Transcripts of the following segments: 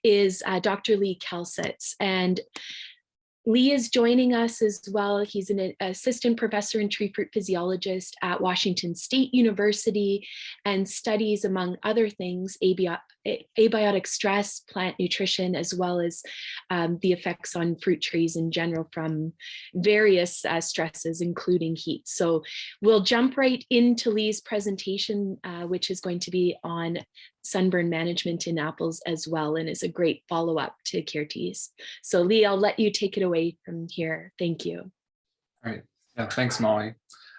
is Dr. Lee Kalcsits. And Lee is joining us as well. He's an assistant professor and tree fruit physiologist at Washington State University and studies, among other things, abiotic stress, plant nutrition, as well as the effects on fruit trees in general from various stresses, including heat. So we'll jump right into Lee's presentation, which is going to be on sunburn management in apples as well, and is a great follow-up to Kalcsits. So Lee, I'll let you take it away from here. Thank you. All right. Yeah, thanks, Molly.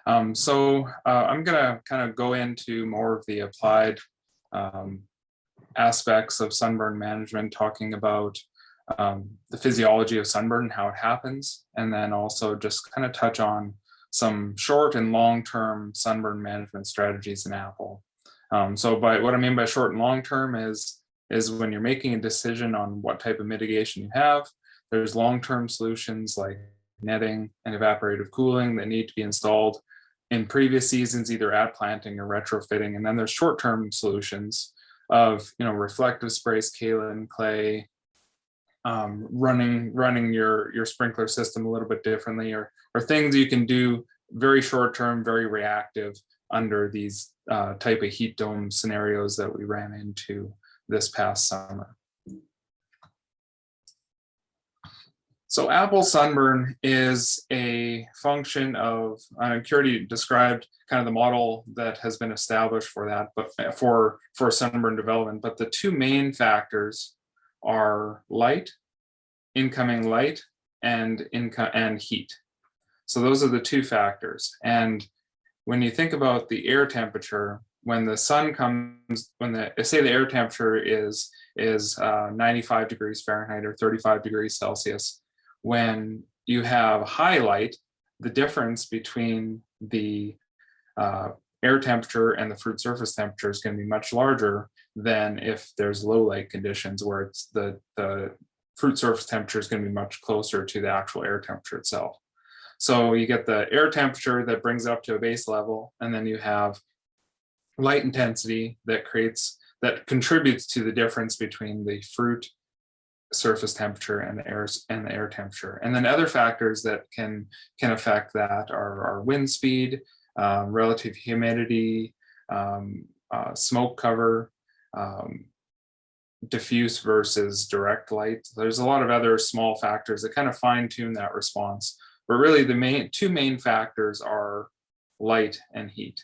I'm gonna kind of go into more of the applied aspects of sunburn management, talking about the physiology of sunburn, how it happens, and then also just kind of touch on some short and long-term sunburn management strategies in apple. So by what I mean by short and long term is when you're making a decision on what type of mitigation you have, there's long-term solutions like netting and evaporative cooling that need to be installed in previous seasons, either at planting or retrofitting. And then there's short-term solutions of, reflective sprays, kaolin, clay, running your sprinkler system a little bit differently, or things you can do very short-term, very reactive under these type of heat dome scenarios that we ran into this past summer. So apple sunburn is a function of, Curdy described kind of the model that has been established for that, but for sunburn development. But the two main factors are light, incoming light, and heat. So those are the two factors. And when you think about the air temperature, when the sun comes, say the air temperature is 95 degrees Fahrenheit or 35 degrees Celsius, when you have high light, the difference between the air temperature and the fruit surface temperature is going to be much larger than if there's low light conditions, where it's the fruit surface temperature is going to be much closer to the actual air temperature itself. So you get the air temperature that brings it up to a base level, and then you have light intensity that contributes to the difference between the fruit surface temperature and the air temperature. And then other factors that can affect that are wind speed, relative humidity, smoke cover, diffuse versus direct light. There's a lot of other small factors that kind of fine tune that response. But really the two main factors are light and heat.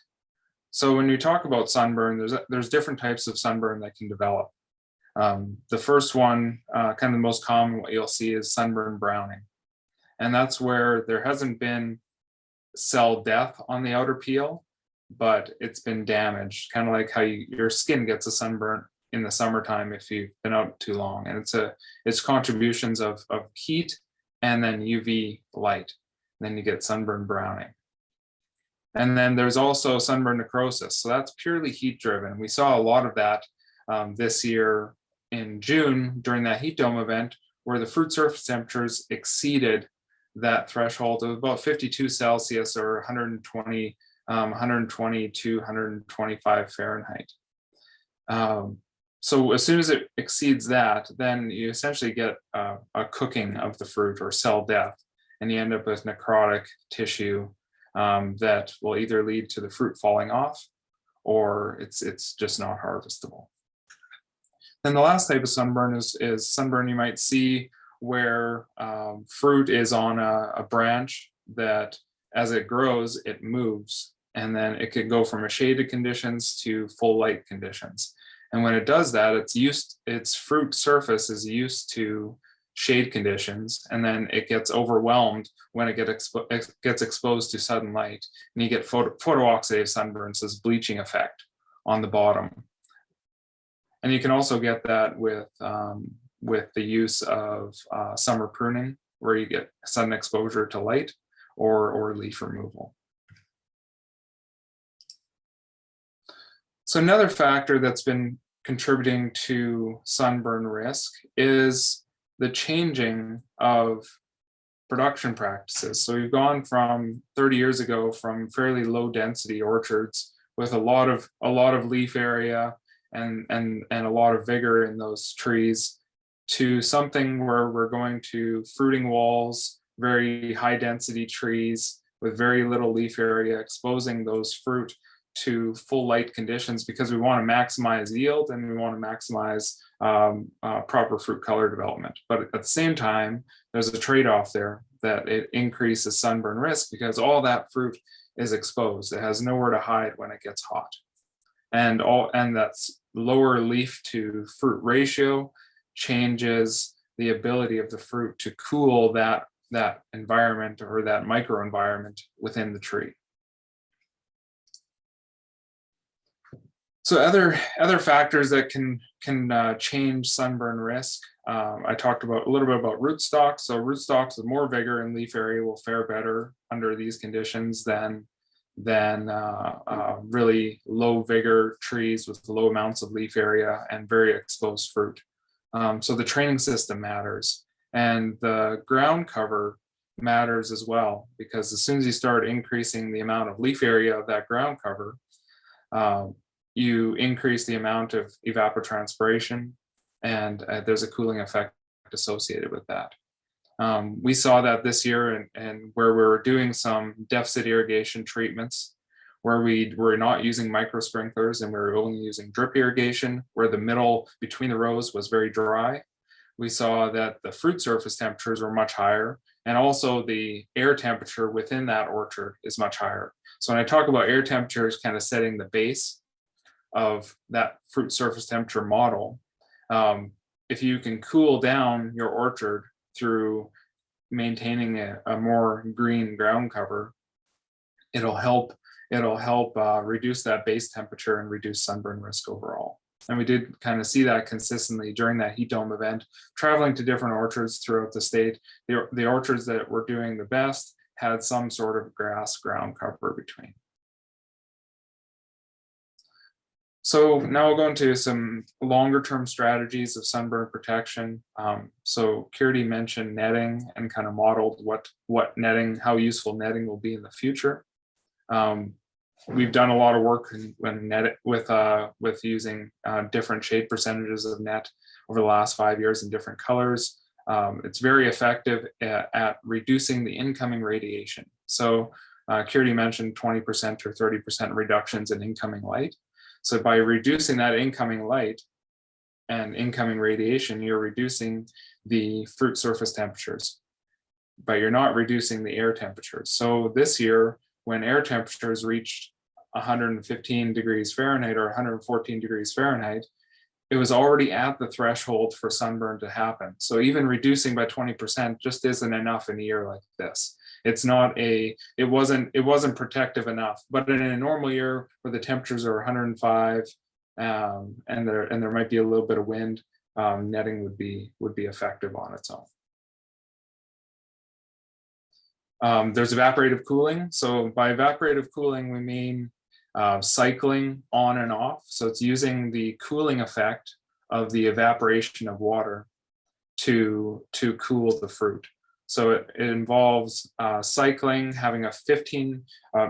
So when we talk about sunburn, there's different types of sunburn that can develop. The first one, kind of the most common, what you'll see is sunburn browning. And that's where there hasn't been cell death on the outer peel, but it's been damaged, kind of like how your skin gets a sunburn in the summertime if you've been out too long. And it's contributions of heat and then UV light. Then you get sunburn browning. And then there's also sunburn necrosis. So that's purely heat driven. We saw a lot of that this year in June during that heat dome event, where the fruit surface temperatures exceeded that threshold of about 52 Celsius or 120 to 125 Fahrenheit. So as soon as it exceeds that, then you essentially get a cooking of the fruit or cell death, and you end up with necrotic tissue that will either lead to the fruit falling off or it's just not harvestable. Then the last type of sunburn is sunburn you might see where fruit is on a branch that as it grows, it moves, and then it could go from a shaded conditions to full light conditions. And when it does that, its fruit surface is used to shade conditions, and then it gets overwhelmed when it gets exposed to sudden light, and you get photooxidative sunburn, so this bleaching effect on the bottom. And you can also get that with the use of summer pruning, where you get sudden exposure to light or leaf removal. So another factor that's been contributing to sunburn risk is the changing of production practices. So we've gone from 30 years ago from fairly low density orchards with a lot of leaf area and a lot of vigor in those trees to something where we're going to fruiting walls, very high density trees with very little leaf area, exposing those fruit to full light conditions because we want to maximize yield and we want to maximize proper fruit color development. But at the same time, there's a trade-off there that it increases sunburn risk because all that fruit is exposed. It has nowhere to hide when it gets hot. And that's lower leaf to fruit ratio changes the ability of the fruit to cool that environment or that microenvironment within the tree. So other factors that can change sunburn risk. I talked about a little bit about rootstocks. So rootstocks with more vigor and leaf area will fare better under these conditions than really low vigor trees with low amounts of leaf area and very exposed fruit. So the training system matters, and the ground cover matters as well, because as soon as you start increasing the amount of leaf area of that ground cover, you increase the amount of evapotranspiration, and there's a cooling effect associated with that. We saw that this year and where we were doing some deficit irrigation treatments, where we were not using micro sprinklers and we were only using drip irrigation, where the middle between the rows was very dry. We saw that the fruit surface temperatures were much higher, and also the air temperature within that orchard is much higher. So when I talk about air temperatures kind of setting the base of that fruit surface temperature model, if you can cool down your orchard through maintaining a more green ground cover, it'll help reduce that base temperature and reduce sunburn risk overall. And we did kind of see that consistently during that heat dome event, traveling to different orchards throughout the state. The orchards that were doing the best had some sort of grass ground cover between. So now we'll go into some longer term strategies of sunburn protection. So Kirti mentioned netting and kind of modeled what netting, how useful netting will be in the future. We've done a lot of work with using different shade percentages of net over the last 5 years in different colors. It's very effective at reducing the incoming radiation. So Kirti mentioned 20% or 30% reductions in incoming light. So by reducing that incoming light and incoming radiation, you're reducing the fruit surface temperatures, but you're not reducing the air temperatures. So this year, when air temperatures reached 115 degrees Fahrenheit or 114 degrees Fahrenheit, it was already at the threshold for sunburn to happen. So even reducing by 20% just isn't enough in a year like this. It wasn't protective enough. But in a normal year where the temperatures are 105 and there might be a little bit of wind, netting would be effective on its own. There's evaporative cooling. So by evaporative cooling, we mean cycling on and off. So it's using the cooling effect of the evaporation of water to cool the fruit. So it involves cycling, having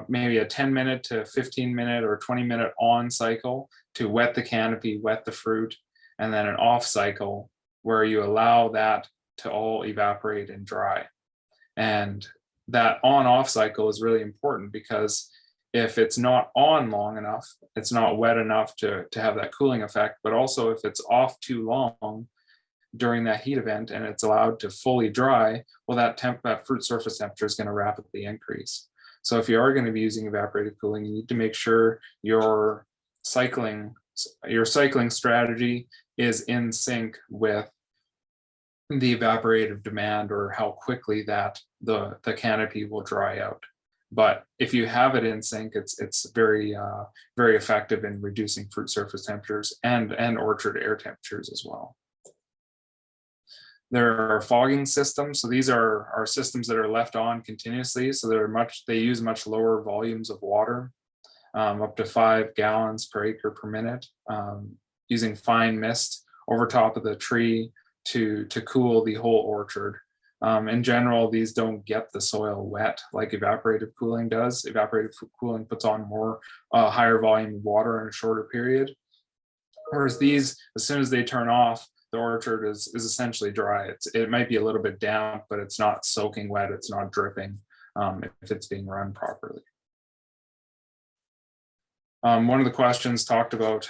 maybe a 10-minute to 15-minute or 20-minute on cycle to wet the canopy, wet the fruit, and then an off cycle where you allow that to all evaporate and dry. And that on-off cycle is really important because if it's not on long enough, it's not wet enough to have that cooling effect, but also if it's off too long during that heat event and it's allowed to fully dry, well, that fruit surface temperature is going to rapidly increase. So if you are going to be using evaporative cooling, you need to make sure your cycling strategy is in sync with the evaporative demand or how quickly that the canopy will dry out. But if you have it in sync, it's very effective in reducing fruit surface temperatures and orchard air temperatures as well. There are fogging systems. So these are systems that are left on continuously. So they use much lower volumes of water, up to 5 gallons per acre per minute, using fine mist over top of the tree to cool the whole orchard. In general, these don't get the soil wet like evaporative cooling does. Evaporative cooling puts on more higher volume of water in a shorter period. Whereas these, as soon as they turn off, the orchard is essentially dry. It might be a little bit damp, but it's not soaking wet. It's not dripping if it's being run properly. One of the questions talked about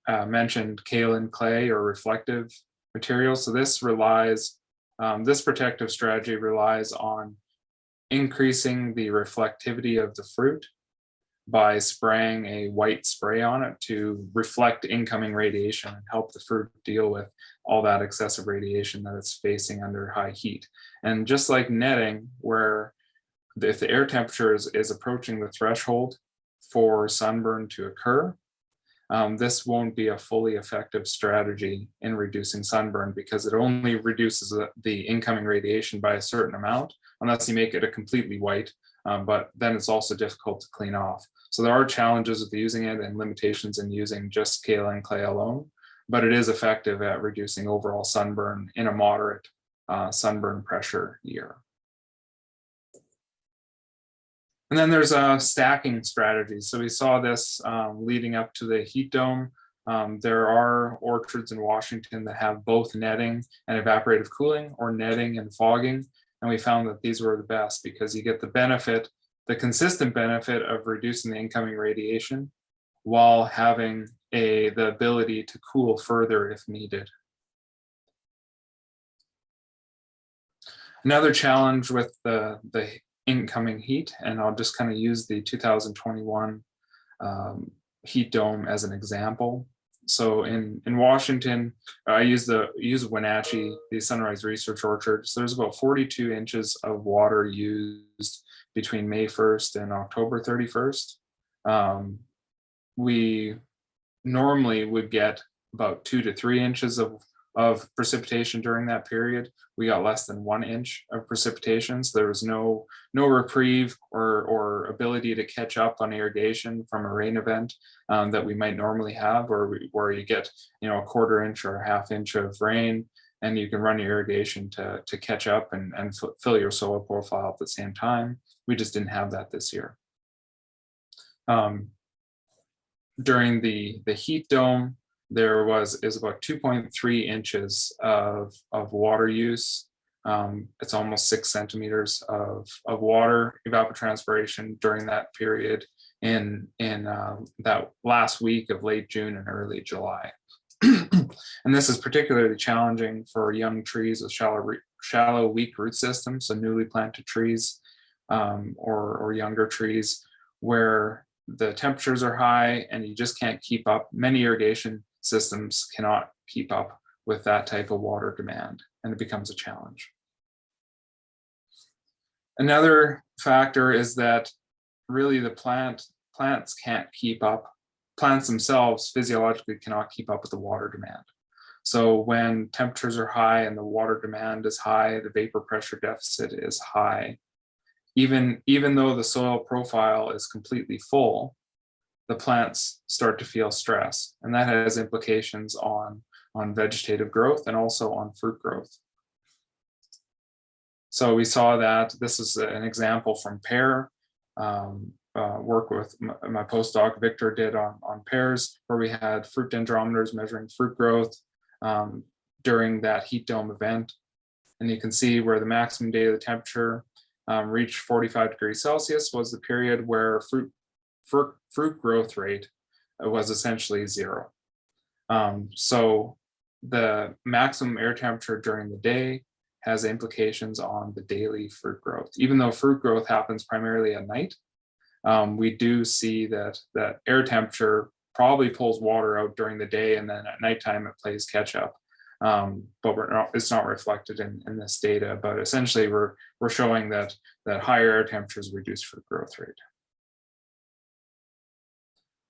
mentioned kaolin clay or reflective materials. So this relies, this protective strategy relies on increasing the reflectivity of the fruit by spraying a white spray on it to reflect incoming radiation and help the fruit deal with all that excessive radiation that it's facing under high heat. And just like netting, where if the air temperature is approaching the threshold for sunburn to occur, this won't be a fully effective strategy in reducing sunburn because it only reduces the incoming radiation by a certain amount, unless you make it a completely white, but then it's also difficult to clean off. So there are challenges with using it and limitations in using just kaolin clay alone, but it is effective at reducing overall sunburn in a moderate sunburn pressure year. And then there's stacking strategies. So we saw this leading up to the heat dome. There are orchards in Washington that have both netting and evaporative cooling, or netting and fogging. And we found that these were the best because you get the benefit, the consistent benefit of reducing the incoming radiation while having the ability to cool further if needed. Another challenge with the incoming heat, and I'll just kind of use the 2021 heat dome as an example. So in Washington, I use Wenatchee, the Sunrise Research Orchard. So there's about 42 inches of water used between May 1st and October 31st. We normally would get about 2 to 3 inches of precipitation during that period. We got less than 1 inch of precipitation. So there was no reprieve or ability to catch up on irrigation from a rain event that we might normally have, where you get, a 1/4 inch or a 1/2 inch of rain, and you can run your irrigation to catch up and fill your soil profile at the same time. We just didn't have that this year. During the heat dome, there is about 2.3 inches of water use. It's almost 6 centimeters of water evapotranspiration during that period in that last week of late June and early July. And this is particularly challenging for young trees with shallow, weak root systems, so newly planted trees or younger trees, where the temperatures are high and you just can't keep up. Many irrigation systems cannot keep up with that type of water demand, and it becomes a challenge. Another factor is that really the plants can't keep up. Plants themselves physiologically cannot keep up with the water demand. So when temperatures are high and the water demand is high, the vapor pressure deficit is high. Even though the soil profile is completely full, the plants start to feel stress, and that has implications on vegetative growth and also on fruit growth. So we saw that. This is an example from pear work with my postdoc Victor did on pears, where we had fruit dendrometers measuring fruit growth during that heat dome event. And you can see where the maximum daily temperature reached 45 degrees Celsius was the period where fruit growth rate was essentially 0. So the maximum air temperature during the day has implications on the daily fruit growth. Even though fruit growth happens primarily at night, we do see that air temperature probably pulls water out during the day, and then at nighttime it plays catch up. But it's not reflected in this data. But essentially, we're showing that higher air temperatures reduce fruit growth rate.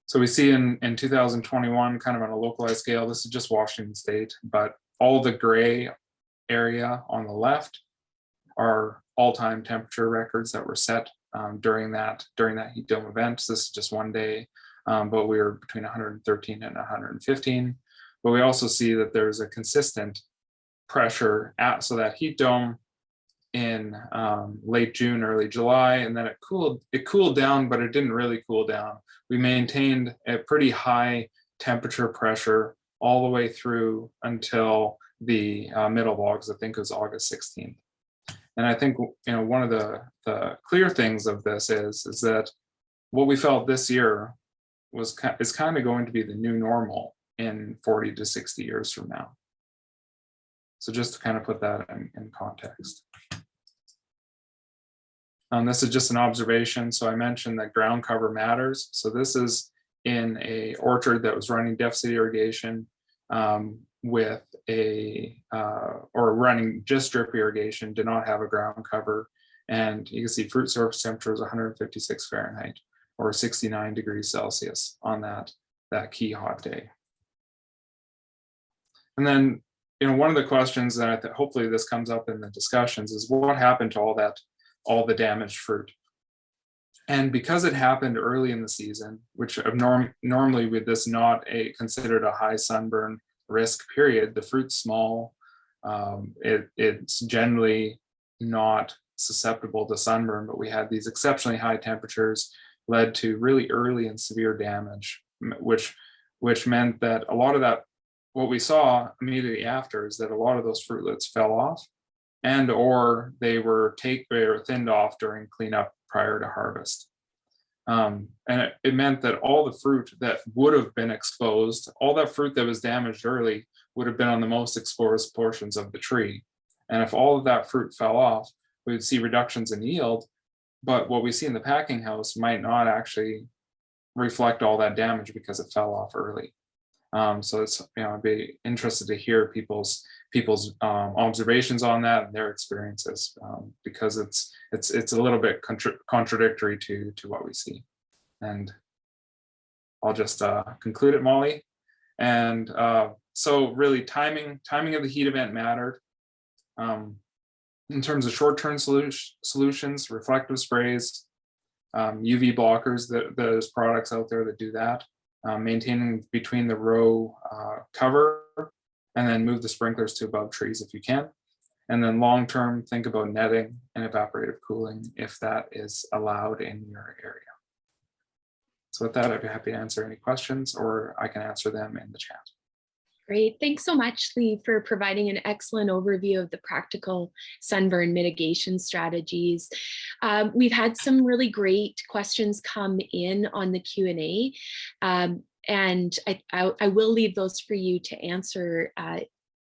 So we see in 2021, kind of on a localized scale, this is just Washington State, but all the gray area on the left are all-time temperature records that were set during that heat dome event. So this is just one day, but we were between 113 and 115. But we also see that there's a consistent pressure so that heat dome in late June, early July, and then it cooled down, but it didn't really cool down. We maintained a pretty high temperature pressure all the way through until the middle of August. I think it was August 16th. And I think, one of the clear things of this is that what we felt this year is kind of going to be the new normal in 40 to 60 years from now. So just to kind of put that in context. This is just an observation. So I mentioned that ground cover matters. So this is in a orchard that was running deficit irrigation with or running just drip irrigation, did not have a ground cover. And you can see fruit surface temperature was 156 Fahrenheit or 69 degrees Celsius on that key hot day. And then, one of the questions that hopefully this comes up in the discussions is what happened to all the damaged fruit? And because it happened early in the season, which normally with this not considered a high sunburn risk period, the fruit's small, it's generally not susceptible to sunburn, but we had these exceptionally high temperatures led to really early and severe damage, which meant that a lot of that, what we saw immediately after is that a lot of those fruitlets fell off and or they were thinned off during cleanup prior to harvest. And it meant that all the fruit that would have been exposed, all that fruit that was damaged early would have been on the most exposed portions of the tree. And if all of that fruit fell off, we would see reductions in yield, but what we see in the packing house might not actually reflect all that damage because it fell off early. So it's, I'd be interested to hear people's observations on that and their experiences, because it's a little bit contradictory to what we see. And I'll just conclude it, Molly. And so really timing of the heat event mattered. In terms of short-term solutions, reflective sprays, UV blockers, there's products out there that do that. Maintaining between the row cover, and then move the sprinklers to above trees if you can. And then long-term, think about netting and evaporative cooling if that is allowed in your area. So with that, I'd be happy to answer any questions, or I can answer them in the chat. Great. Thanks so much, Lee, for providing an excellent overview of the practical sunburn mitigation strategies. We've had some really great questions come in on the Q&A, and I will leave those for you to answer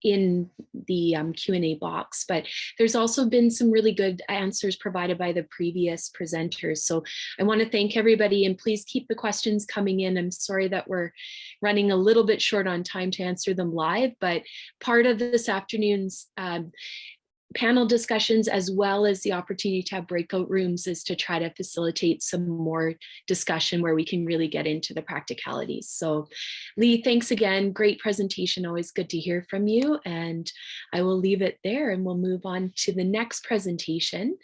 in the Q&A box, but there's also been some really good answers provided by the previous presenters. So I want to thank everybody, and please keep the questions coming in. I'm sorry that we're running a little bit short on time to answer them live, but part of this afternoon's panel discussions, as well as the opportunity to have breakout rooms, is to try to facilitate some more discussion where we can really get into the practicalities. So Lee, thanks again. Great presentation. Always good to hear from you. And I will leave it there and we'll move on to the next presentation.